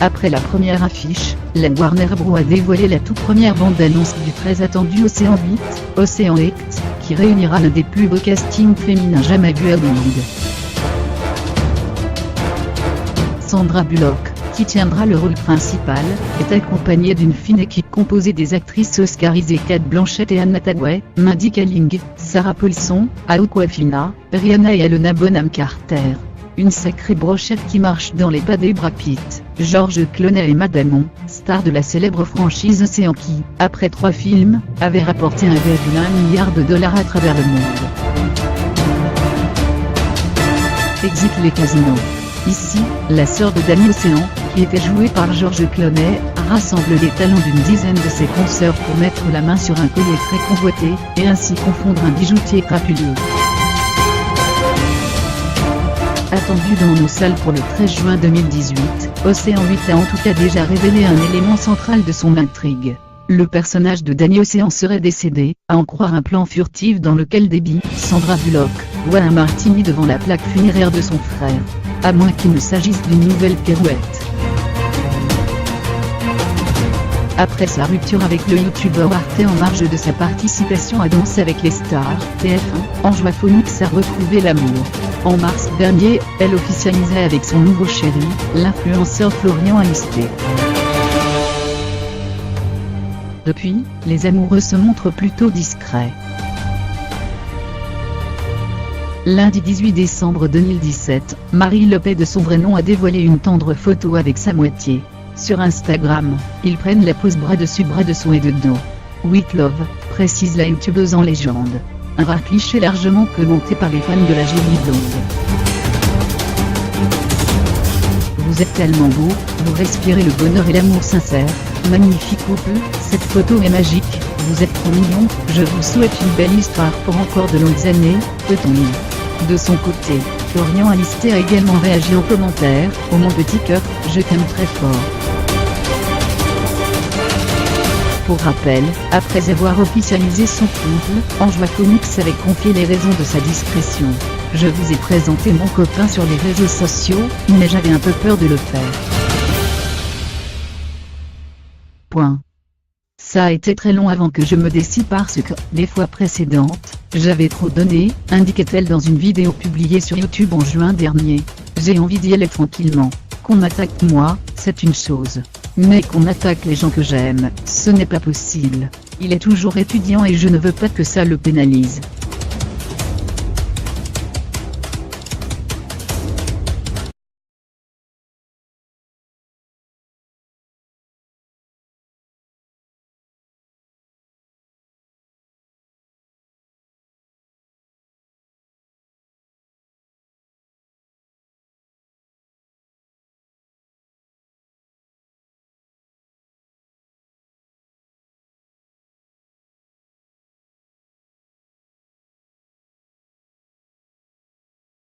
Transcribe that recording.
Après la première affiche, la Warner Bros a dévoilé la toute première bande-annonce du très attendu Océan 8, Océan X, qui réunira l'un des plus beaux castings féminins jamais vus à Hollywood. Sandra Bullock, qui tiendra le rôle principal, est accompagnée d'une fine équipe composée des actrices oscarisées Cate Blanchett et Anne Hathaway, Mindy Kaling, Sarah Paulson, Awkwafina, Rihanna et Helena Bonham Carter. Une sacrée brochette qui marche dans les pas des Brad Pitt, George Clooney et Matt Damon, stars de la célèbre franchise Océan qui, après 3 films, avait rapporté 1,1 milliard $ à travers le monde. Exit les casinos. Ici, la sœur de Danny Océan, qui était jouée par George Clooney, rassemble les talents d'une dizaine de ses consoeurs pour mettre la main sur un collier très convoité, et ainsi confondre un bijoutier crapuleux. Attendu dans nos salles pour le 13 juin 2018, Océan 8 a en tout cas déjà révélé un élément central de son intrigue. Le personnage de Danny Océan serait décédé, à en croire un plan furtif dans lequel Debbie, Sandra Bullock, boit un martini devant la plaque funéraire de son frère. À moins qu'il ne s'agisse d'une nouvelle pirouette. Après sa rupture avec le youtubeur Arte en marge de sa participation à Danse avec les stars, TF1, Anjoua Phonix a retrouvé l'amour. En mars dernier, elle officialisait avec son nouveau chéri, l'influenceur Florian Alisté. Depuis, les amoureux se montrent plutôt discrets. Lundi 18 décembre 2017, Marie Lopez de son vrai nom a dévoilé une tendre photo avec sa moitié. Sur Instagram, ils prennent la pose bras dessous et de dos. With love, précise la youtubeuse en légende. Un rare cliché largement commenté par les fans de la jolie blonde. Vous êtes tellement beau, vous respirez le bonheur et l'amour sincère, magnifique couple, cette photo est magique, vous êtes trop mignons, je vous souhaite une belle histoire pour encore de longues années, peut-on lire. De son côté, Florian Alisté a également réagi en commentaire, « Oh mon petit cœur, je t'aime très fort ». Pour rappel, après avoir officialisé son couple, Anjoua Phonix avait confié les raisons de sa discrétion. « Je vous ai présenté mon copain sur les réseaux sociaux, mais j'avais un peu peur de le faire. » Point. Ça a été très long avant que je me décide parce que, les fois précédentes, j'avais trop donné, indiquait-elle dans une vidéo publiée sur YouTube en juin dernier. J'ai envie d'y aller tranquillement. Qu'on m'attaque moi, c'est une chose. Mais qu'on attaque les gens que j'aime, ce n'est pas possible. Il est toujours étudiant et je ne veux pas que ça le pénalise.